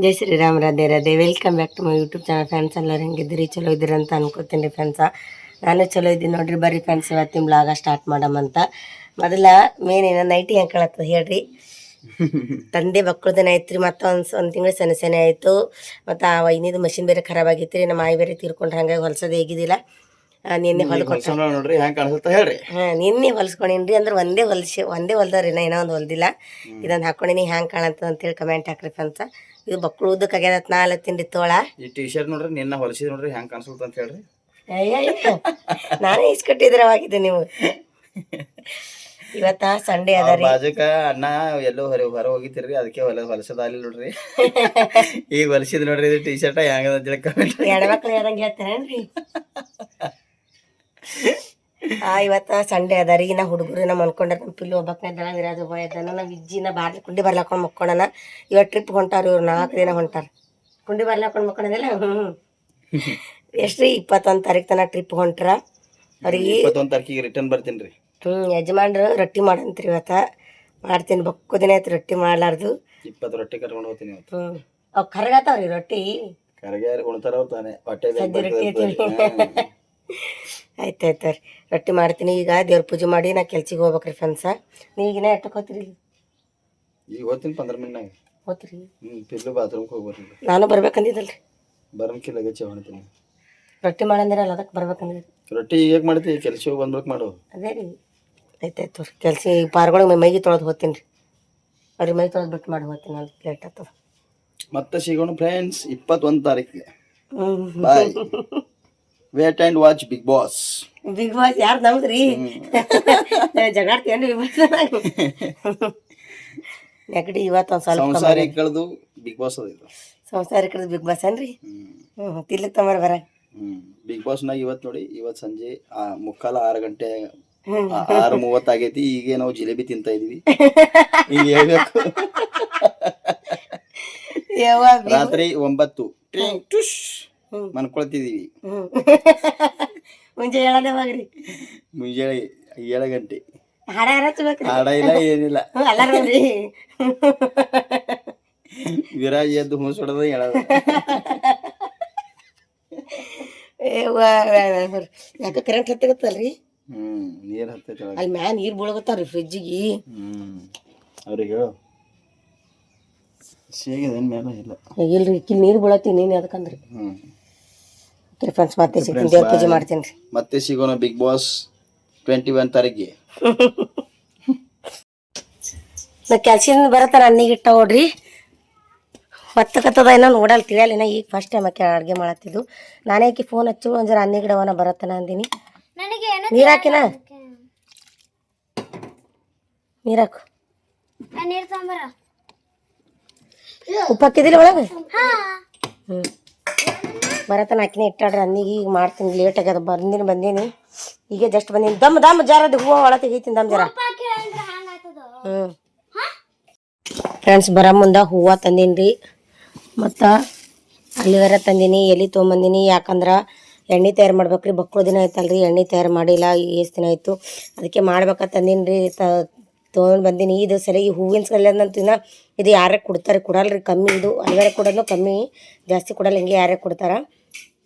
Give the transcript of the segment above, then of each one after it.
Jai Shriram, Radhe Radhe. Welcome back to my YouTube channel. Friends ಎಲ್ಲರೂ ಹೆಂಗಿದ್ದೀರಿ? ಚಲೋ ಇದ್ದೀರಿ ಅಂತ ಅನ್ಕೋತೀನಿ ರೀ ಫ್ರೆಂಡ್ಸ. ನಾನು ಚಲೋ ಇದ್ದೀನಿ ನೋಡ್ರಿ. ಬರ್ರಿ ಫ್ರೆಂಡ್ಸ್, ಇವತ್ತಿನ ಬ್ಲಾಗ ಸ್ಟಾರ್ಟ್ ಮಾಡಮಂತ. ಮೊದಲ ಮೇನ್ ಏನೋ ನೈಟಿ ಹೆಂಗೆ ಕಾಣತ್ತದ ಹೇಳ್ರಿ. ತಂದೆ ಮಕ್ಕಳ ದಿನ ಐತ್ರಿ, ಮತ್ತು ಒಂದು ತಿಂಗಳು ಸೆನೆ ಆಯಿತು. ಮತ್ತು ಆ ವೈನಿದು ಮಷಿನ್ ಬೇರೆ ಖರಾಬ್ ಆಗಿತ್ತು ರೀ. ನಮ್ಮ ಆಯಿ ಬೇರೆ ತೀರ್ಕೊಂಡ್ರೆ ಹಂಗಾಗಿ ಹೊಲ್ಸೋದು ಹೇಗಿದ್ದಿಲ್ಲ. ನಿನ್ನೆ ಹೊಲ್ಕೊಟ್ಟ ನೋಡ್ರಿ ಹೆಂಗೆ ಕಾಣಿಸುತ್ತಾ ಹೇಳ್ರಿ. ನಿನ್ನೆ ಹೊಲ್ಸ್ಕೊಂಡೇನ್ರಿ. ಅಂದ್ರೆ ಒಂದೇ ಹೊಲ್ದಾರಿ, ಇನ್ನೂ ಒಂದು ಹೊಲ್ದಿಲ್ಲ. ಇದೊಂದು ಹಾಕೊಂಡಿನಿ, ಹ್ಯಾಂಗೆ ಕಾಣತ್ತದ ಅಂತೇಳಿ ಕಮೆಂಟ್ ಹಾಕ್ರಿ ಫ್ರೆಂಡ್ಸ. ಇದು ಬಕ್ಕಳು ಉದ್ದಕ್ಕೆ ಆಗ್ಯದ, ನಾ ಅಲತ್ತೀನಿ ತೋಳ. ಈ ಟಿ ಶರ್ಟ್ ನೋಡ್ರಿ ನಿನ್ನ ಹೊಲಸಿದ್ ನೋಡ್ರಿ ಹೆಂಗೆ ಕಾಣಿಸುತ್ತ ಅಂತ ಹೇಳ್ರಿ. ಅಯ್ಯ, ನಾನೇ ಇಸ್ಕೊಟ್ಟಿದ್ರವಾಗಿದ್ದೆ ನೀವು. ಇವತ್ತ ಸಂಡೇ ಅದ ರೀ. ಬಾಜುಕ ಅಣ್ಣ ಎಲ್ಲೋ ಹೊರ ಹೋಗಿತಿರ್ರಿ, ಅದಕ್ಕೆ ಹೊಲಸದಾಲಿ ನೋಡ್ರಿ. ಈಗ ಹೊಲಸಿದ್ ನೋಡ್ರಿ ಇದು ಟಿ ಶರ್ಟ್ ಹೆಂಗದ ಅಂತೇಳಿ ಕಮೆಂಟ್. ಹೆಣ್ಮಕ್ಳು ಹೇಳ್ದಂಗೆ ಹೇಳ್ತಾರೇನ್ರಿ. ಇವತ್ತ ಸಂಡೇ ಅದ ರೀ. ನಾ ಹುಡುಗರು ನಮ್ಮ ಅನ್ಕೊಂಡ್ರೆ ನಮ್ಮ ಪಿಲ್ಲು ಒಬ್ಬಕ್ಕನೇ ದಳ ವಿರಾಜ್ ಒಬ್ಬ ಇದ್ದಾನ. ನಾವು ವಿಜ್ಜಿನ ಕುಂಡಿ ಬರ್ಲಾಕೊಂಡು ಮಕ್ಕೊಳನ. ಇವತ್ತು ಟ್ರಿಪ್ ಹೊಂಟಾರ ಇವ್ರು, 4 ದಿನ ಹೊಂಟಾರ. ಕುಂಡಿ ಬರ್ಲಾಕೊಂಡು ಮಕ್ಕೊಳದಿಲ್ಲ. ಎಷ್ಟು ರೀ 21 ತಾರೀಕು ತನಕ ಟ್ರಿಪ್ ಹೊಂಟ್ರ. ಅವ್ರಿಗೆ 21 ತಾರೀಕಿಗೆ ರಿಟರ್ನ್ ಬರ್ತೀನಿ ರೀ. ಯಜಮಾನ್ರು ರೊಟ್ಟಿ ಮಾಡಂತ್ರಿ. ಇವತ್ತ ಮಾಡ್ತೀನಿ. ಬಕ್ಕು ದಿನ ಆಯ್ತು ರೊಟ್ಟಿ ಮಾಡ್ಲಾರ್ದು. 20 ರೊಟ್ಟಿ ಕರ್ಕೊಂಡು ಹೋಗ್ತೀನಿ ಇವತ್ತು. ಅವು ಕರ್ಗಾತಾವ್ರಿ ರೊಟ್ಟಿ. ಕರಗೆ ಉಣ್ತಾರ ಅವ್ರು ತಾನೆ ಹೊಟ್ಟೆ ರೊಟ್ಟಿ ಆಯ್ತಾಯ್ತು ರೀ. ರೊಟ್ಟಿ ಮಾಡ್ತೀನಿ. ಈಗ ದೇವ್ರ ಪೂಜೆ ಮಾಡಿ ನಾ ಕೆಲ್ಸಿಗೆ ಹೋಗ್ಬೇಕ್ರಿ ಫ್ರೆಂಡ್ಸ. ನೀಗಿನ ಎಷ್ಟಕ್ಕೆ ಹೋಗ್ತೀರಿ? ಈಗ ಹೋಗ್ತೀನಿ 15 ಮಿನಿಟ್ನಾಗ ಹೋಗ್ತೀರಿ. ಪಿಲ್ಲು ಬಾತ್ರೂಮ್ಗೆ ಹೋಗ್ಬರ್ರಿ. ನಾನು ಬರ್ಬೇಕಂದಿದ್ದಲ್ರಿ. ಬರಂಕಿಲ್ಲ ಗಚ್ಚ ಮಾಡ್ತೀನಿ. ರೊಟ್ಟಿ ಮಾಡಂದಿರಲ್ಲ, ಅದಕ್ಕೆ ಬರ್ಬೇಕಂದ್ರಿ. ರೊಟ್ಟಿ ಈಗ ಮಾಡ್ತೀವಿ, ಕೆಲಸ ಹೋಗಿ ಬಂದ್ಬೇಕು ಮಾಡು. ಅದೇ ರೀ. ಆಯ್ತಾಯ್ತು ರೀ. ಕೆಲಸ ಈ ಪಾರ್ಗಳಿಗೆ ಮೈಗೆ ತೊಳೆದು ಹೋಗ್ತೀನಿ ರೀ. ಅವ್ರಿಗೆ ಮೈ ತೊಳೆದು ಬಿಟ್ಟು ಮಾಡಿ ಹೋಗ್ತೀನಿ. ಅಲ್ಲಿ ಲೇಟ್ ಆಗ್ತದೆ. ಮತ್ತೆ ಸಿಗೋಣ ಫ್ರೆಂಡ್ಸ್ 21 ತಾರೀಕಿಗೆ. Bye. Wait and watch Bigg Boss. Bigg Boss ಯಾರು ನಮ್ದ್ರಿ? ಜಗಾಡ್ತೀಯನ್ರಿ ಬಿಗ್ ಬಾಸ್ ನೆಗಡಿ. ಇವತ್ತು ಒಂದು ಸ್ವಲ್ಪ ಸಂಸಾರಿ ಕಳೆದು ಬಿಗ್ ಬಾಸ್ ಅದ ಇದು. ಸಂಸಾರಿ ಕಳೆದು ಬಿಗ್ ಬಾಸ್ ಏನ್ರಿ? ತಿರ್ಲಿಕ್ಕೆ ತಮ್ಮ ಬರ ಬಿಗ್ ಬಾಸ್ನಾಗ ಇವತ್ತು ನೋಡಿ, ಇವತ್ತು ಸಂಜೆ 5:45 ಗಂಟೆ 6:30 ಆಗೈತಿ. ಈಗ ನಾವು ಜಿಲೇಬಿ ತಿಂತಾ ಇದೀವಿ. ಈಗ ಹೇಳ್ಬೇಕು. ರಾತ್ರಿ 9 ಮನ್ಕೊಳ್ತಿದೀವಿ. ಮುಂಚೆ ಹೇಳೋದೇವಾಗ್ರಿ. ಮುಂಜಾನೆ 7 ಗಂಟೆ. ಹಾಡ ಇಲ್ಲ ಏನಿಲ್ಲ. ಅಲ್ಲ ನೋಡ್ರಿ, ವಿರಾಜ್ ಎದ್ದು ಹುಣಸೊಡದ ಹೇಳೋದು. ಯಾಕೆ ಕರೆಂಟ್ ಹತ್ತಗತ್ತಲ್ರಿ? ನೀರ್ ಹತ್ತೈತಿ ಅಲ್ಲಿ ಮ್ಯಾಲ ನೀರ್ ಬೀಳಗತ್ತಾವ್ರಿ ಫ್ರಿಜ್ಜಿಗೆ. ಅವ್ರಿಗೆ ಹೇಳು ಮೇಲೆ ಇಲ್ಲ. ಇಲ್ರಿ, ಕಿಲ್ ನೀರು ಬೀಳತ್ತಿ ನೀನು ಅದಕ್ಕಂದ್ರಿ. ಫ್ರೆಂಡ್ಸ್ ಮತ್ತೆ ಸಿಗ್ತೀನಿ, ದೇವ್ರ ಪೂಜೆ ಮಾಡ್ತೀನಿ ರೀ. ಮತ್ತೆ ಸಿಗೋಣ ಬಿಗ್ ಬಾಸ್ 21 ತಾರೀಕಿಗೆ. ನಾ ಕೆಲ್ಸದಿಂದ ಬರತ್ತಾರ ಅನ್ನಿಗೆ ಇಟ್ಟ ನೋಡ್ರಿ. ಹೊತ್ತಕತ್ತದ ಏನೋ ನೋಡಲ್ ತಿಳಿಯಲ್ಲ. ಈಗ ಫಸ್ಟ್ ಟೈಮ್ ಆಕೆ ಅಡುಗೆ ಮಾಡತ್ತಿದ್ದು. ನಾನೇ ಆಕಿ ಫೋನ್ ಹಚ್ಚು ಒಂದು ಜರ ಅನ್ನಿ ಗಿಡವನ ಬರತ್ತನ ಅಂದಿನಿ. ನೀರು ಹಾಕಿನ? ನೀರು ಹಾಕು. ಉಪ್ಪು ಹಾಕಿದಿಲ್ಲ ಒಳಗೆ? ಬರತನ ಹಾಕಿನಿ ಇಟ್ಟಾಡ್ರಿ ಅನ್ನಿಗೆ. ಈಗ ಮಾಡ್ತೀನಿ, ಲೇಟ್ ಆಗ್ಯದ. ಬಂದೀನಿ ಈಗ ಜಸ್ಟ್ ಬಂದೀನಿ. ದಮ್ ಜಾರದು ಹೂವು ಒಳ ತೆಗಿತೀನಿ. ದಮ್ ಜರ. ಫ್ರೆಂಡ್ಸ್, ಬರ ಮುಂದೆ ಹೂವು ತಂದೀನಿ. ಮತ್ತು ಅಲ್ಲಿವರೆ ತಂದೀನಿ, ಎಲೆ ತೊಗೊಂಬಂದೀನಿ. ಯಾಕಂದ್ರೆ ಎಣ್ಣೆ ತಯಾರು ಮಾಡ್ಬೇಕ್ರಿ. ಬಕ್ಕಳು ದಿನ ಆಯ್ತಲ್ರಿ, ಎಣ್ಣೆ ತಯಾರು ಮಾಡಿಲ್ಲ. ಎಷ್ಟು ದಿನ ಆಯಿತು, ಅದಕ್ಕೆ ಮಾಡ್ಬೇಕಂತ ತಂದೀನಿ ರೀ. ತೊಗೊಂಡು ಬಂದೀನಿ. ಇದು ಸರಿಯಾಗಿ ಹೂವಿನ ಸಲಂತೂ ಇದು ಯಾರೇ ಕೊಡ್ತಾರೆ, ಕೊಡಲ್ರಿ. ಕಮ್ಮಿ ಇದು ಅಲ್ಲಿವರೆ ಕೊಡೋದು ಕಮ್ಮಿ, ಜಾಸ್ತಿ ಕೊಡಲ್ಲ. ಹಿಂಗೆ ಯಾರೇ ಕೊಡ್ತಾರೆ.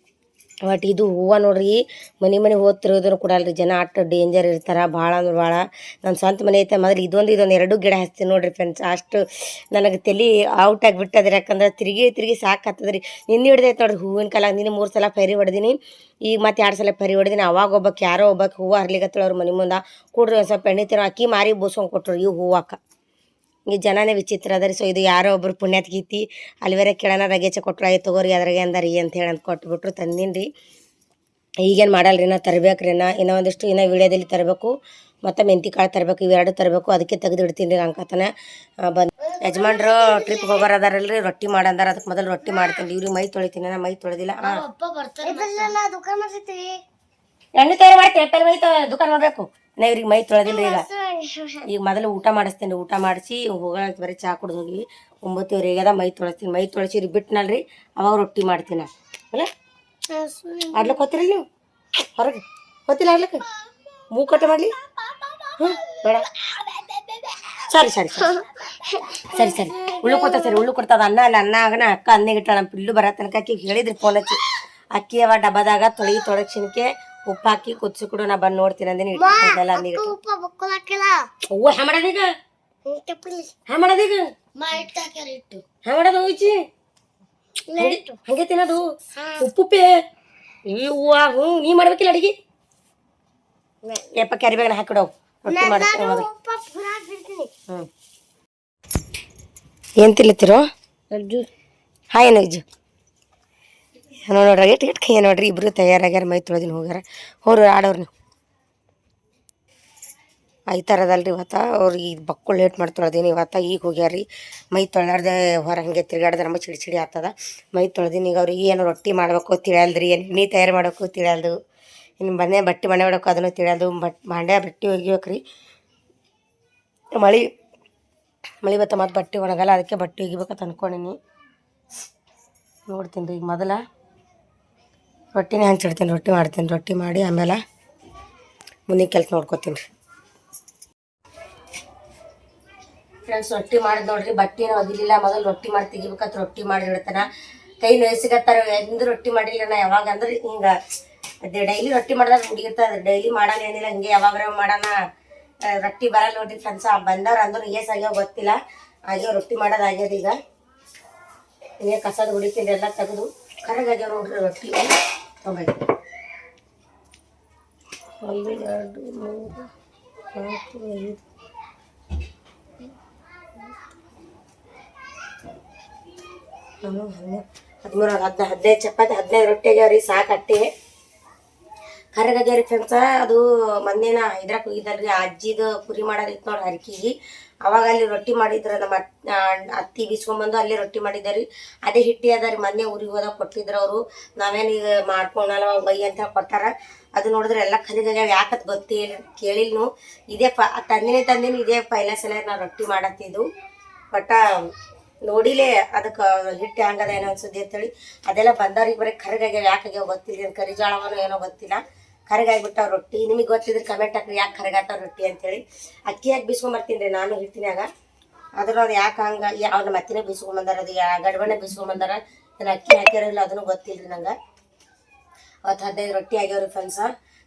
ಬಟ್ ಇದು ಹೂವು ನೋಡ್ರಿ, ಮನೆ ಹೋಗ್ತಿರೋದನ್ನು ಕೊಡಲ್ರಿ. ಜನ ಅಷ್ಟು ಡೇಂಜರ್ ಇರ್ತಾರೆ, ಭಾಳ ಅಂದ್ರೆ ಭಾಳ. ನನ್ನ ಸ್ವಂತ ಮನೆ ಐತೆ. ಮೊದಲು ಇದೊಂದು 2 ಗಿಡ ಹಚ್ತೀನಿ ನೋಡ್ರಿ ಫ್ರೆಂಡ್ಸ್. ಅಷ್ಟು ನನಗೆ ತಲೆ ಔಟ್ ಆಗಿಬಿಟ್ಟದ್ರಿ. ಯಾಕಂದ್ರೆ ತಿರುಗಿ ಸಾಕಾಗ್ತದ್ರಿ. ನಿನ್ನೆ ಹಿಡ್ದೈತೆ ನೋಡ್ರಿ ಹೂವಿನ ಕಾಲ. ನಿನ್ನೆ 3 ಸಲ ಪೈರಿ ಹೊಡೆದೀನಿ. ಈಗ ಮತ್ತೆ 2 ಸಲ ಪೈರಿ ಹೊಡೆದೀನಿ. ಅವಾಗ ಯಾರೋ ಒಬ್ಬಕ್ಕೆ ಹೂವು ಹರ್ಲಿಕತ್ತಳ ಅವ್ರ ಮನೆ ಮುಂದೆ. ಕೂಡ್ರಿ ಒಂದು ಸ್ವಲ್ಪ ಎಣ್ಣೆ ತಿನ್ನೋ ಅಕ್ಕಿ ಮಾರಿ ಬೋಸ್ಕೊಂಡು ಕೊಟ್ಟರು ಈ ಹೂವಕ್ಕ. ಈ ಜನನೇ ವಿಚಿತ್ರ ಅದ ರೀ. ಸೊ ಇದು ಯಾರೋ ಒಬ್ರು ಪುಣ್ಯಾತ್ಗೀತಿ ಅಲ್ಲಿವರೆ ಕೇಳೋಣ ರಗೇಚ ಕೊಟ್ಟರು. ಆಯ್ತು ತಗೋರಿ ಅದ್ರಾಗೆ ಅಂದಾರಿ ಅಂತ ಹೇಳಿ ಕೊಟ್ಬಿಟ್ರು. ತಂದೀನಿ ರೀ. ಈಗೇನು ಮಾಡಲ್ರಿ, ನಾ ತರಬೇಕ್ರಿ. ಇನ್ನೂ ಒಂದಿಷ್ಟು ವೀಡಿಯೋದಲ್ಲಿ ತರಬೇಕು. ಮತ್ತು ಮೆಂತಿ ಕಾಳು ತರಬೇಕು. ಇವೆರಡು ತರಬೇಕು. ಅದಕ್ಕೆ ತೆಗೆದು ಇಡ್ತೀನಿ ರೀ ಅಂಕತನ. ಯಜಮಾನ್ರು ಟ್ರಿಪ್ಗೆ ಹೋಗೋರದಾರಲ್ರಿ, ರೊಟ್ಟಿ ಮಾಡಂದಾರ. ಅದಕ್ಕೆ ಮೊದಲು ರೊಟ್ಟಿ ಮಾಡ್ತೀನಿ. ಇವ್ರಿಗೆ ಮೈ ತೊಳಿತೀನಿ. ನಾ ಮೈ ತೊಳೆದಿಲ್ಲ. ಎಣ್ಣೆ ತಯಾರು ಮಾಡ್ತೀನಿ. ಎಪ್ಪಲ್ಲಿ ದುಕಾನ್ ಮಾಡಬೇಕು. ನಾ ಇವ್ರಿಗೆ ಮೈ ತೊಳೆದಿಲ್ಲ ಈಗ ಮೊದಲು ಊಟ ಮಾಡಿಸ್ತೀನಿ. ಊಟ ಮಾಡಿಸಿ ಹೋಗೋಕೆ ಬರೀ ಚಹಾ ಕುಡ್ದು ಹೋಗಿ 9:30 ಆಗ್ಯದ. ಮೈ ತೊಳಿಸ್ತೀನಿ. ಮೈ ತೊಳೆಸಿ ಇವ್ರಿಗೆ ಬಿಟ್ಟನಲ್ರಿ, ಅವಾಗ ರೊಟ್ಟಿ ಮಾಡ್ತೀನಿ. ಅಲ್ಲ ಆಡ್ಲಿಕ್ಕೆ ಹೋಗ್ತೀರಿ ನೀವು? ಹೊರಗೆ ಹೋಗ್ತಿಲ್ಲ ಆಡ್ಲಿಕ್ಕೆ? ಮೂಗು ಕಟ್ಟೆ ಮಾಡಲಿ? ಬೇಡ. ಸರಿ ಉಳ್ಳು ಕೊಡ್ತಾ ಸರಿ ಉಳ್ಳು ಕೊಡ್ತದ ಅನ್ನ ಅಲ್ಲ ಅನ್ನ ಆಗನ ಅಕ್ಕ ಅನ್ನಗೆ ಇಟ್ಟಾಳ ನಮ್ಮ ಪಿಲ್ಲು ಬರ ತನಕ ಆಕಿಗೆ ಹೇಳಿದ್ರಿ ಫೋನ್ ಹಚ್ಚಿ ಅಕ್ಕಿ ಅವ ಡಬ್ಬದಾಗ ತೊಳಗಿಸಿನಕ್ಕೆ ಉಪ್ಪು ಹಾಕಿ ಕುದಿಸಿ ಕೊಡು ನಾ ಬಂದು ನೋಡ್ತೀನಿ ಅಂದಿನಿ ಇಟ್ಟಿದ್ದೆಲ್ಲ ಅನ್ನಗೆ ಅವ್ವ ಹ್ಯಾ ಮಾಡೋದೀಗ ಹ್ಯಾ ಮಾಡೋದೀಗ ಹ್ಯಾ ಮಾಡೋದು ಹೋಯ್ಚಿ ಹಂಗೆ ತಿನ್ನೋದು ಉಪ್ಪುಪ್ಪೆ ಹೂವ ಹ್ಞೂ ನೀ ಮಾಡ್ಬೇಕಿಲ್ಲ ಅಡಿಗೆ ಯಪ್ಪ ಕ್ಯಾರಿ ಬ್ಯಾಗ್ನ ಹಾಕಿಡವು ರೊಟ್ಟಿ ಮಾಡ್ತೀನಿ ಮೊದಲು ಹ್ಞೂ ಏನು ತಿಲ್ಲತ್ತೀರೋ ಹಾಂ ಏನು ಅಜ್ಜು ನೋಡ್ರಿ ಇಟ್ಟು ಕೈ ನೋಡ್ರಿ ಇಬ್ರು ತಯಾರಾಗ್ಯಾರ ಮೈ ತೊಳೆದಿನ ಹೋಗ್ಯಾರ ಹೋರು ಆಡೋರು ನೀವು ಐತಾರದಲ್ರಿ ಇವತ್ತು ಅವ್ರಿಗೆ ಇದು ಬಕ್ಕಳು ಲೇಟ್ ಮಾಡಿ ತೊಳೆದೀನಿ ಇವತ್ತು ಈಗ ಹೋಗ್ಯಾರ ಮೈ ತೊಳೆದಾರ್ದೆ ಹೊರ ಹಂಗೆ ತಿರ್ಗಾಡ್ದೆ ನಮ್ಮ ಚಿಡಿ ಆಗ್ತದ ಮೈ ತೊಳೆದೀನಿ ಈಗ ಅವ್ರಿಗೆ ಏನು ರೊಟ್ಟಿ ಮಾಡ್ಬೇಕು ತಿಳಿಯಲ್ದ್ರಿ ಏನು ಎಣ್ಣೆ ತಯಾರು ಮಾಡೋಕ್ಕೂ ತಿಳಿಯಲ್ದು ಇನ್ನು ಬನ್ನೇ ಬಟ್ಟೆ ಮನೆ ಹೊಡೋಕೆ ಅದನ್ನು ತಿಳಿಯಲ್ದು ಭಾಂಡೆ ಬಟ್ಟೆ ಒಗಿಬೇಕ್ರಿ ಮಳೆ ಬತ್ತ ಮತ್ತು ಬಟ್ಟೆ ಒಣಗಲ್ಲ ಅದಕ್ಕೆ ಬಟ್ಟೆ ಒಗಿಬೇಕಂತ ಅಂದ್ಕೊಂಡಿನಿ ನೋಡ್ತೀನಿ ರೀ ಈಗ ಮೊದಲ ರೊಟ್ಟಿನೇ ಹಂಚಿಡ್ತೀನಿ ರೊಟ್ಟಿ ಮಾಡಿ ಆಮೇಲೆ ಮುಂದಿನ ಕೆಲಸ ನೋಡ್ಕೊತೀನಿ ರೀ ಫ್ರೆಂಡ್ಸ್ ರೊಟ್ಟಿ ಮಾಡಿದ್ ನೋಡ್ರಿ ಬಟ್ಟೆನ ಒದಿಲಿಲ್ಲ ಮೊದಲು ರೊಟ್ಟಿ ಮಾಡಿ ತೆಗಿಬೇಕಂತ ರೊಟ್ಟಿ ಮಾಡಿ ಇಡ್ತಾನ ಕೈ ನೋಯಿಸಿಗತ್ತಾರ ಎಂದು ರೊಟ್ಟಿ ಮಾಡಿಲ್ಲ ನಾ ಯಾವಾಗ ಅಂದ್ರೆ ಹಿಂಗೆ ಅದೇ ಡೈಲಿ ರೊಟ್ಟಿ ಮಾಡಿದ್ರೆ ಹುಡುಗಿರ್ತದೆ ಡೈಲಿ ಮಾಡೋಣ ಏನಿಲ್ಲ ಹಿಂಗೆ ಯಾವಾಗ ಮಾಡೋಣ ರೊಟ್ಟಿ ಬರಲ್ಲ ನೋಡ್ರಿ ಫ್ರೆಂಡ್ಸ್ ಬಂದವ್ರು ಅಂದ್ರು ಏಸ್ ಆಗ್ಯಾವ ಗೊತ್ತಿಲ್ಲ ಆಗ್ಯಾವ ರೊಟ್ಟಿ ಮಾಡೋದು ಆಗ್ಯದ ಈಗ ಹಿಂಗೆ ಕಸದ ಹುಡಿತೀನಿ ಎಲ್ಲ ತೆಗೆದು ಕರಗಾಗ್ಯಾವ ನೋಡ್ರಿ ರೊಟ್ಟಿ ತೊಗೊಂಡು 1 2 3 4 5 13 15 ಚಪಾತಿ 15 ರೊಟ್ಟಿ ಆಗ್ಯಾವ್ರಿ ಸಾಕು ಅಟ್ಟೆ ಕರಗಾಗ್ಯಾವ್ರಿ ಫ್ರೆಂಡ್ಸ ಅದು ಮೊನ್ನೆನ ಇದ್ರಾಗ ಹೋಗಿದ್ದಲ್ರಿ ಅಜ್ಜಿದು ಕುರಿ ಮಾಡೋದಿತ್ತು ನೋಡಿ ಹರಕಿಗೆ ಅವಾಗ ಅಲ್ಲಿ ರೊಟ್ಟಿ ಮಾಡಿದ್ರು ನಮ್ಮ ಅತ್ತಿ ಬಿಸ್ಕೊಂಡ್ಬಂದು ಅಲ್ಲೇ ರೊಟ್ಟಿ ಮಾಡಿದ್ದಾರಿ ಅದೇ ಹಿಟ್ಟಿ ಅದ ರೀ ಮೊನ್ನೆ ಊರಿಗೆ ಹೋದಾಗ ಕೊಟ್ಟಿದ್ರು ಅವರು ನಾವೇನು ಈಗ ಮಾಡ್ಕೊಂಡಲ್ಲ ಬೈ ಅಂತ ಕೊಟ್ಟಾರ ಅದು ನೋಡಿದ್ರೆ ಎಲ್ಲ ಕರಿಗಾಗ್ಯಾವ ಯಾಕತ್ ಗೊತ್ತಿಲ್ಲ ಕೇಳಿಲ್ನು ಇದೇ ತಂದಿನಿ ಇದೇ ಪೈಲ ಸಲ ನಾವು ರೊಟ್ಟಿ ಮಾಡತ್ತಿದ್ದು ಬಟ್ ನೋಡಿಲೇ ಅದಕ್ಕೆ ಹಿಟ್ಟು ಹಂಗದ ಏನೋ ಅನ್ಸುತ್ತೆ ಅಂತೇಳಿ ಅದೆಲ್ಲ ಬಂದವ್ರಿಗೆ ಬರೀ ಕರಗಾಗ್ಯಾವ ಯಾಕಾಗ್ಯಾವ ಗೊತ್ತಿಲ್ಲ ಕರಿಜಾಳವನು ಏನೋ ಗೊತ್ತಿಲ್ಲ ಕರಗಾಗ್ಬಿಟ್ಟಾವ ರೊಟ್ಟಿ ನಿಮಗೆ ಗೊತ್ತಿದ್ರೆ ಕಮೆಂಟ್ ಹಾಕ್ರಿ ಯಾಕೆ ಕರಗಾತಾವ ರೊಟ್ಟಿ ಅಂತೇಳಿ ಅಕ್ಕಿ ಹಾಕಿ ಬಿಸ್ಕೊಂಬರ್ತೀನಿ ರೀ ನಾನು ಹಿಟ್ಟಿನಾಗ ಆದ್ರೂ ಅದು ಯಾಕೆ ಹಂಗೆ ಅವ್ರ ಮತ್ತಿನೇ ಬಿಸ್ಕೊಂಬಂದಾರ ಅದು ಗಡ್ಬಣ್ಣೆ ಬಿಸ್ಕೊಂಬಂದಾರ ನಾನು ಅಕ್ಕಿ ಹಾಕ್ಯಾರಿಲ್ಲ ಅದನ್ನು ಗೊತ್ತಿಲ್ಲ ರೀ ನಂಗೆ ಅವತ್ತು 15 ರೊಟ್ಟಿ ಆಗ್ಯಾವ್ರಿ ಫ್ರೆಂಡ್ಸ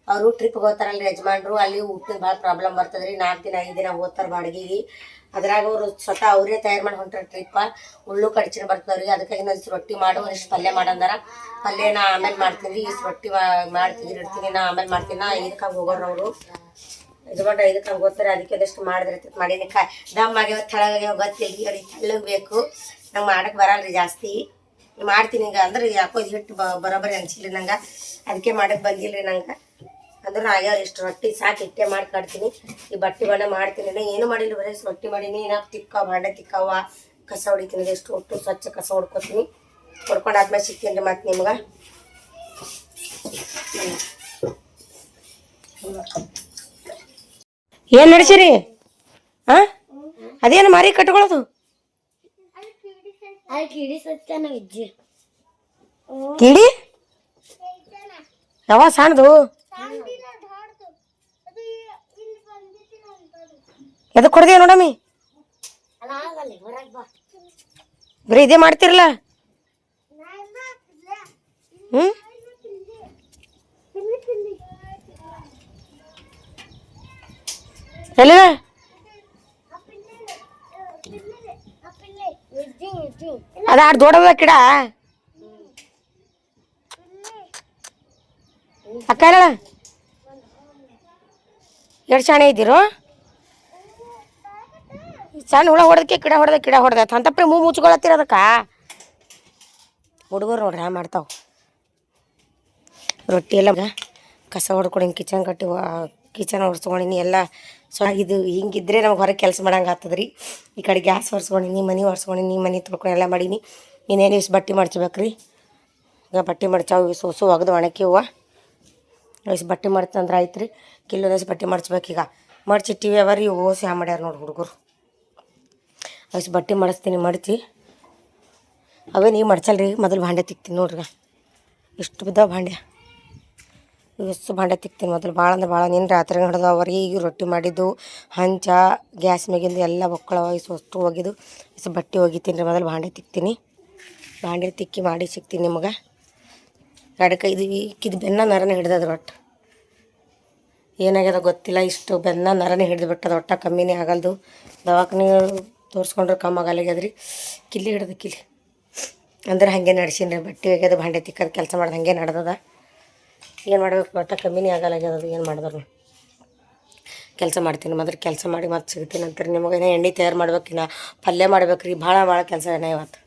ಅವರು ಟ್ರಿಪ್ಗೆ ಹೋಗ್ತಾರಲ್ರಿ ಯಜಮಾನ್ರು ಅಲ್ಲಿ ಊಟದ ಭಾಳ ಪ್ರಾಬ್ಲಮ್ ಬರ್ತದ್ರಿ 4 ದಿನ 5 ದಿನ ಹೋಗ್ತಾರೆ ಬಾಡಿಗೆಗೆ ಅದ್ರಾಗ ಅವರು ಸ್ವತಃ ಅವರೇ ತಯಾರು ಮಾಡಿ ಹೊಂಟಾರ ಟ್ರಿಪ್ಪ ಉಳ್ಳು ಕಡ್ಚಿನ ಬರ್ತವ್ರಿಗೆ ಅದಕ್ಕಾಗಿ ನಾನು ರೊಟ್ಟಿ ಮಾಡು ಇಷ್ಟು ಪಲ್ಯ ಮಾಡಂದಾರ ಪಲ್ಯ ನಾ ಆಮೇಲೆ ಮಾಡ್ತೀನಿ ಇಷ್ಟು ರೊಟ್ಟಿ ಮಾಡ್ತಿದ್ದೀನಿ ಇಡ್ತೀನಿ ನಾ ಆಮೇಲೆ ಮಾಡ್ತೀನಿ ನಾ 5ಕ್ಕೆ ಹೋಗೋರು ಅವರು ಯಜಮಾನ್ರು 5ಕ್ಕೆ ಹೋಗ್ತಾರೆ ಅದಕ್ಕೆ ಅದಷ್ಟು ಮಾಡಿದ್ರೆ ಮಾಡೀನಿ ದಮ್ ಆಗ್ಯಾವ ತಳಗಾಗ್ಯಾವ ಗೊತ್ತಿಲ್ಲ ಅವ್ರಿಗೆ ತೆಳ್ಳಗೆ ಬೇಕು ನಂಗೆ ಮಾಡಕ್ಕೆ ಬರಲ್ರಿ ಜಾಸ್ತಿ ಮಾಡ್ತೀನಿ ಈಗ ಅಂದ್ರೆ ಯಾಕೋ ಹಿಟ್ಟು ಬರೋಬ್ಬರಿ ಅನ್ಸಿಲ್ಲ ನಂಗೆ ಅದಕ್ಕೆ ಮಾಡಕ್ಕೆ ಬಂದಿಲ್ಲ ರೀ ನಂಗೆ ಅಂದ್ರೆ ಆಗ್ಯಾವ ಇಷ್ಟು ರೊಟ್ಟಿ ಸಾಕು ಇಟ್ಟೆ ಮಾಡಿ ಕಾಡ್ತೀನಿ ಈ ಬಟ್ಟೆ ಬಣ್ಣ ಮಾಡ್ತೀನಿ ಏನು ಮಾಡಿಲ್ಲ ಬರೀ ರೊಟ್ಟಿ ಮಾಡೀನಿ ನಾ ಭಾಂಡೆ ತಿಕ್ಕವ ಕಸ ಹೊಡಿತೀನಿ ಎಷ್ಟು ಒಟ್ಟು ಸ್ವಚ್ಛ ಕಸ ಹೊಡ್ಕೊತೀನಿ ಹೊಡ್ಕೊಂಡಾದ್ಮೇಲೆ ಸಿಗ್ತೀನಿ ರೀ ಮತ್ತೆ ನಿಮ್ಗೆ ಏನು ನಡೆಸಿರಿ ಹಾಂ ಅದೇನು ಮಾರಿ ಕಟ್ಕೊಳ್ಳೋದು ಕಿಡಿ ಯಾವ ಸಣ್ಣದು ಎದಕ್ಕೆ ಕೊಡ್ದೇವ ನೋಡಮ್ಮಿ ಬರೀ ಇದೇ ಮಾಡ್ತಿರಲ್ಲ ಹ್ಞೂ ಎಲ್ಲ ಅದ ಆಡ್ ದೊಡ್ಡದ ಕಿಡ ಅಕ್ಕ ಇಲ್ಲ ಎರಡು ಶಾಣೆ ಇದ್ದೀರು ಸಣ್ಣ ಹುಳ ಹೊಡೆದಕ್ಕೆ ಕಿಡ ಹೊಡೆದ ಅಂತಪ್ರಿ ಮುಚ್ಕೊಳತ್ತೀರ ಅದಕ್ಕೆ ಹುಡುಗರು ನೋಡ್ರಿ ಹಾ ಮಾಡ್ತಾವ ರೊಟ್ಟಿ ಎಲ್ಲ ಕಸ ಹೊಡ್ಕೊಡಿ ಕಿಚನ್ ಒರೆಸ್ಕೊಂಡಿನಿ ಎಲ್ಲ ಇದು ಹಿಂಗಿದ್ರೆ ನಮ್ಗೆ ಹೊರಗೆ ಕೆಲಸ ಮಾಡಂಗೆ ಆಗ್ತದ್ರಿ ಈ ಕಡೆ ಗ್ಯಾಸ್ ಒರೆಸ್ಕೊಂಡಿನಿ ಮನೆ ಒರೆಸ್ಕೊಂಡಿನಿ ಮನೆ ತೊಳ್ಕೊಂಡು ಎಲ್ಲ ಮಾಡೀನಿ ಇನ್ನೇನು ಇಷ್ಟು ಬಟ್ಟೆ ಮಡ್ಚ್ಬೇಕ್ರಿ ಈಗ ಬಟ್ಟೆ ಮಡ್ಚಾವು ಸೋಸು ಒಗೆದು ಒಣಕಿ ಹೂವು ಇಷ್ಟು ಬಟ್ಟೆ ಮಡ್ತಂದ್ರೆ ಆಯ್ತು ರೀ ಕಿಲ್ಲೋದಷ್ಟು ಬಟ್ಟೆ ಮಡ್ಚ್ಬೇಕೀಗ ಮಡ್ಚಿಟ್ಟಿವಿ ಅವರಿ ಓಸಿ ಮಾಡ್ಯಾರ ನೋಡಿ ಹುಡುಗರು ಅಷ್ಟು ಬಟ್ಟೆ ಮಡಿಸ್ತೀನಿ ಮಡ್ಚಿ ಅವೇ ನೀವು ಮಡ್ಚಲ್ರಿ ಮೊದಲು ಭಾಂಡೆ ತಿಕ್ತೀನಿ ನೋಡ್ರಿ ಇಷ್ಟು ಬಿದ್ದಾವ ಭಾಂಡೆ ಇವತ್ತು ಭಾಂಡೆ ತಿಕ್ತೀನಿ ಮೊದಲು ಭಾಳ ಅಂದ್ರೆ ಭಾಳ ನಿನ್ನ ರಾತ್ರಿ ಹಿಡಿದು ಅವ್ರಿಗೆ ಈಗ ರೊಟ್ಟಿ ಮಾಡಿದ್ದು ಹಂಚ ಗ್ಯಾಸ್ ಮ್ಯಾಗಿಂದು ಎಲ್ಲ ಒಕ್ಕಳ ಅಷ್ಟು ಒಗೆದು ಬಟ್ಟೆ ಒಗಿತೀನಿ ರೀ ಮೊದಲು ಭಾಂಡೆ ತಿಕ್ತೀನಿ. ಭಾಂಡೆ ತಿಕ್ಕಿ ಮಾಡಿ ಸಿಗ್ತೀನಿ ನಿಮಗೆ. ಕಡಕ ಇದು ಬೆನ್ನ ನರನೇ ಹಿಡ್ದದ ಒಟ್ಟು ಏನಾಗ್ಯದ ಗೊತ್ತಿಲ್ಲ. ಇಷ್ಟು ಬೆನ್ನ ನರನೇ ಹಿಡಿದು ಬಿಟ್ಟದ. ಒಟ್ಟ ಕಮ್ಮಿನೇ ಆಗಲ್ದು. ದವಾಖಾನೆ ತೋರಿಸ್ಕೊಂಡ್ರೆ ಕಮ್ಮಿ ಆಗಲ್ಲಾಗ್ಯದ್ರಿ. ಕಿಲ್ಲಿ ಹಿಡ್ದು ಕಿಲ್ಲಿ ಅಂದ್ರೆ ಹಾಗೆ ನಡ್ಸೀನಿ ರೀ. ಬಟ್ಟೆ ಒಗ್ಯೋದು ಭಾಂಡೆ ತಿಕ್ಕೋದು ಕೆಲಸ ಮಾಡೋದು ಹಾಗೆ ನಡ್ದದ. ಏನು ಮಾಡ್ಬೇಕು ಒಟ್ಟ ಕಮ್ಮಿನೇ ಆಗಲ್ಲಾಗ್ಯದ. ಏನು ಮಾಡಿದ್ರು ಕೆಲಸ ಮಾಡ್ತೀನಿ. ಮೊದಲು ಕೆಲಸ ಮಾಡಿ ಮತ್ತೆ ಸಿಗ್ತೀನಿ ಅಂತಾರೆ ನಿಮಗೆ. ಎಣ್ಣೆ ತಯಾರು ಮಾಡ್ಬೇಕಿನ್ನ ಪಲ್ಯ ಮಾಡ್ಬೇಕು ರೀ. ಭಾಳ ಕೆಲಸ ಏನ ಇವತ್ತು.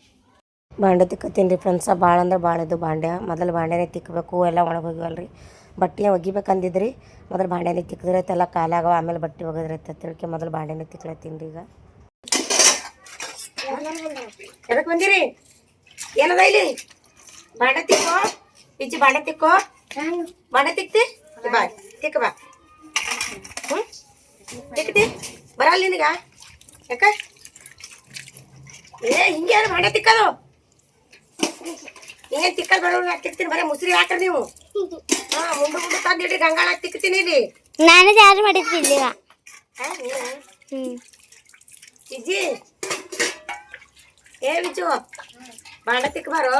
ಭಾಂಡೆ ತಿಕ್ಕತ್ತೀನಿ ರೀ ಫ್ರೆಂಡ್ಸ. ಭಾಳ ಅಂದ್ರೆ ಭಾಳ ಇದು ಭಾಂಡೆ. ಮೊದಲು ಭಾಂಡೆನೇ ತಿಕ್ಕಬೇಕು. ಎಲ್ಲ ಒಳಗೆ ಹೋಗಿವಲ್ಲ ರೀ. ಬಟ್ಟೆ ಒಗಿಬೇಕಂದಿದ್ರಿ. ಮೊದಲು ಭಾಂಡೆನೇ ತಿಕ್ಕಿದ್ರೈತೆ ಎಲ್ಲ ಕಾಲಾಗವ. ಆಮೇಲೆ ಬಟ್ಟೆ ಒಗದ್ರೈತೆ ತಿಳ್ಕೆ ಮೊದಲು ಭಾಂಡೆನೇ ತಿಕ್ಲತ್ತೀನಿ ರೀ. ಈಗ ಎದಕ್ಕೆ ಬಂದಿರಿ? ಏನದ ಇಲ್ಲಿ? ಭಾಂಡೆ ತಿಕ್ಕೋ ಇಜ್ಜಿ. ಭಾಂಡೆ ತಿಕ್ಕೋ. ಭಾಂಡೆ ತಿಕ್ತಿ ಬಾ. ತಿಕ್ಕ ಬಾ. ತಿಕ್ತಿ ಬರಲ್ಲ ನಿನಗ? ಯಾಕ ಹಿಂಗೆ ಯಾರು ಭಾಂಡೆ ತಿಕ್ಕೋದು? ಏನು ತಿಕ್ಕಲ್ ಬರೋರು ನಾ ತಿಕ್ತೀನಿ. ಬರೀ ಮುಸ್ರಿ ಹಾಕ್ರಿ ನೀವು. ಮುಂಡು ತಂದಿಡ್ರಿ. ಗಂಗಾಳ ತಿಕ್ತೀನಿ ಇಲ್ಲಿ. ನಾನು ಜಾರಿ ಮಾಡಿದ್ದೀನಿ ಇಜ್ಜಿ ಏ ಬಿಚ್ಚು ಭಾಂಡೆ ತಿಕ್ಕಬಾರೋ.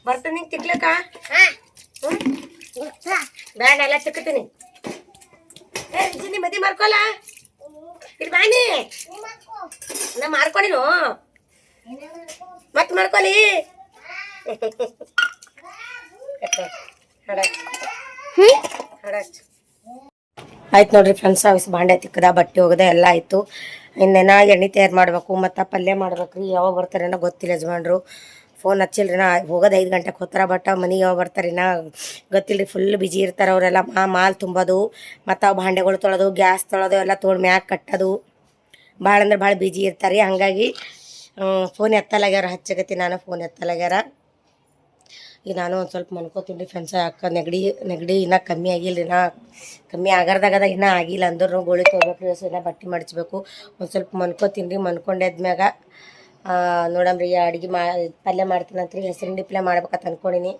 ಬರ್ತೀನಿ ನಿಂಗೆ ತಿಕ್ಲಕ್ಕ. ಬ್ಯಾಡ ಎಲ್ಲ ತಿಕ್ಕತೀನಿ. ಏ ಬಿಚ್ಚಿ ನೀ ಮದಿ ಮಾಡ್ಕೊಲ್ಲ ಇಲ್ಲಿ ಬಾನಿ. ನಾ ಮಾಡ್ಕೊಂಡಿನು ಮತ್ತೆ ಮಾಡ್ಕೊಲಿ. ಆಯ್ತು ನೋಡ್ರಿ ಫ್ರೆಂಡ್ಸ್. ಭಾಂಡೆ ತಿಕ್ಕದ ಬಟ್ಟೆ ಹೋಗದ ಎಲ್ಲ ಆಯಿತು. ಇನ್ನೇನ ಎಣ್ಣೆ ತಯಾರು ಮಾಡಬೇಕು ಮತ್ತು ಪಲ್ಯ ಮಾಡ್ಬೇಕು ರೀ. ಯಾವಾಗ ಬರ್ತಾರೇನೋ ಗೊತ್ತಿಲ್ಲ. ಯಜಮಾನ್ರು ಫೋನ್ ಹಚ್ಚಿಲ್ರಿ. ನಾ ಹೋಗೋದು 5 ಗಂಟೆಗೆ ಹೋಗ್ತಾರ. ಬಟ್ ಮನೆಗೆ ಯಾವಾಗ ಬರ್ತಾರಿನ ಗೊತ್ತಿಲ್ಲ ರೀ. ಫುಲ್ ಬಿಜಿ ಇರ್ತಾರೆ ಅವರೆಲ್ಲ. ಮಾಲ್ ತುಂಬೋದು ಮತ್ತು ಅವು ಭಾಂಡೆಗಳು ತೊಳೆದು ಗ್ಯಾಸ್ ತೊಳೆದು ಎಲ್ಲ ತೊಗೊಂಡು ಮ್ಯಾಗ ಕಟ್ಟೋದು ಭಾಳ ಅಂದ್ರೆ ಭಾಳ ಬಿಜಿ ಇರ್ತಾರೆ. ಹಾಗಾಗಿ ಫೋನ್ ಎತ್ತಲಾಗ್ಯಾರ. ಹಚ್ಚಗತ್ತಿ ನಾನು ಫೋನ್ ಎತ್ತಲಾಗ್ಯಾರ. ಈಗ ನಾನು ಒಂದು ಸ್ವಲ್ಪ ಮನ್ಕೋತೀನಿ ರೀ ಫ್ರೆಂಡ್ಸ. ಯಾಕೆ ನೆಗಡಿ ಇನ್ನೂ ಕಮ್ಮಿ ಆಗಿಲ್ಲ ರೀ. ಕಮ್ಮಿ ಆಗರ್ದಾಗದ ಇನ್ನೂ ಆಗಿಲ್ಲ. ಅಂದ್ರೂ ಗೋಳಿ ತೊಗೋಬೇಕು ರೀ. ಇನ್ನೂ ಬಟ್ಟೆ ಮಡಚಬೇಕು. ಒಂದು ಸ್ವಲ್ಪ ಮನ್ಕೋತೀನಿ ರೀ. ಮನ್ಕೊಂಡಾದ್ಮ್ಯಾಗ ನೋಡಮ್ರಿ ಅಡುಗೆ ಪಲ್ಯ ಮಾಡ್ತೀನಿ ಅಂತ ರೀ. ಹೆಸರಿನ ಪಲ್ಯ ಮಾಡ್ಬೇಕಂತ ಅಂದ್ಕೊಂಡಿನಿ.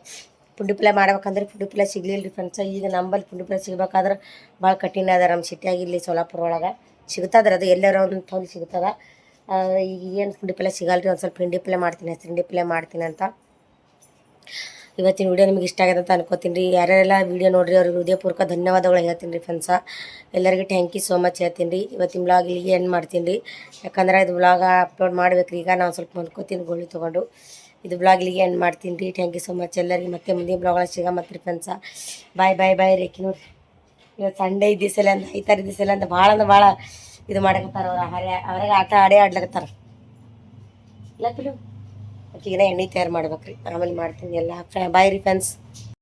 ಪುಂಡಿ ಪಲ್ಯ ಮಾಡ್ಬೇಕಂದ್ರೆ ಪುಂಡಿ ಪಲ್ಯ ಸಿಗಲಿಲ್ಲ ರೀ ಫ್ರೆಂಡ್ಸ. ಈಗ ನಂಬಲ್ಲಿ ಪುಂಡಿ ಪಲ್ಯ ಸಿಗ್ಬೇಕಾದ್ರೆ ಭಾಳ ಕಠಿಣ ಅದ. ನಮ್ಮ ಸಿಟಿಯಾಗಿ ಇಲ್ಲಿ ಸೋಲಾಪುರ ಒಳಗೆ ಸಿಗ್ತದ್ರಿ. ಅದು ಎಲ್ಲರ ಒಂದು ತೊಂದು ಸಿಗ್ತದ. ಈಗ ಏನು ಪುಂಡಿ ಪಲ್ಯ ಸಿಗಲ್ಲ ರೀ. ಒಂದು ಸ್ವಲ್ಪ ಹಿಂಡಿ ಪಲ್ಯ ಮಾಡ್ತೀನಿ. ಹೆಸರಿಂಡಿ ಪಲ್ಯ ಮಾಡ್ತೀನಿ ಅಂತ. ಇವತ್ತಿನ ವಿಡಿಯೋ ನಿಮ್ಗೆ ಇಷ್ಟ ಆಗಿದೆ ಅಂತ ಅನ್ಕೋತೀನಿ ರೀ. ಯಾರ್ಯಾರೆಲ್ಲ ವೀಡಿಯೋ ನೋಡ್ರಿ ಅವ್ರಿಗೆ ಹೃದಯಪೂರ್ವಕ ಧನ್ಯವಾದಗಳು ಹೇಳ್ತೀನಿ ರೀ ಫ್ರೆಂಡ್ಸ. ಎಲ್ಲರಿಗೂ ಥ್ಯಾಂಕ್ ಯು ಸೋ ಮಚ್ ಹೇಳ್ತೀನಿ ರೀ. ಇವತ್ತಿನ ವ್ಲಾಗ್ ಇಲ್ಲಿಗೆ ಏನು ಮಾಡ್ತೀನಿ ರೀ. ಯಾಕಂದ್ರೆ ಇದು ವ್ಲಾಗ ಅಪ್ಲೋಡ್ ಮಾಡ್ಬೇಕು ರೀ. ಈಗ ನಾನು ಸ್ವಲ್ಪ ಮನ್ಕೋತೀನಿ ಗೋಳಿ ತೊಗೊಂಡು. ಇದು ವ್ಲಾಗ್ ಇಲ್ಲಿಗೆ ಏನು ಮಾಡ್ತೀನಿ ರೀ. ಥ್ಯಾಂಕ್ ಯು ಸೋ ಮಚ್ ಎಲ್ಲರಿಗೆ. ಮತ್ತೆ ಮುಂದಿನ ವ್ಲಾಗ್ಗಳ ಸಿಗಮತ್ರಿ ಫ್ರೆಂಡ್ಸ. ಬಾಯ್ ರೇಖಿ ನೋಡ್ರಿ. ಇವತ್ತು ಸಂಡೇ ಇದ್ದಿಸಲ ಅಂತ 5 ತಾರೀಕು ದಿವಸಲ್ಲ ಅಂತ ಭಾಳ ಅಂದ್ರೆ ಭಾಳ ಇದು ಮಾಡಕತ್ತಾರ. ಅವ್ರಿಗೆ ಆಟ ಆಡ್ಲಕತ್ತಾರ. ಇಲ್ಲ ಪಿಲು ಈಗಿನ ಎಣ್ಣೆ ತಯಾರು ಮಾಡ್ಬೇಕು ರೀ. ಆಮೇಲೆ ಮಾಡ್ತೀನಿ ಎಲ್ಲ. ಬಾಯ್ ರೀ ಫ್ರೆಂಡ್ಸ್.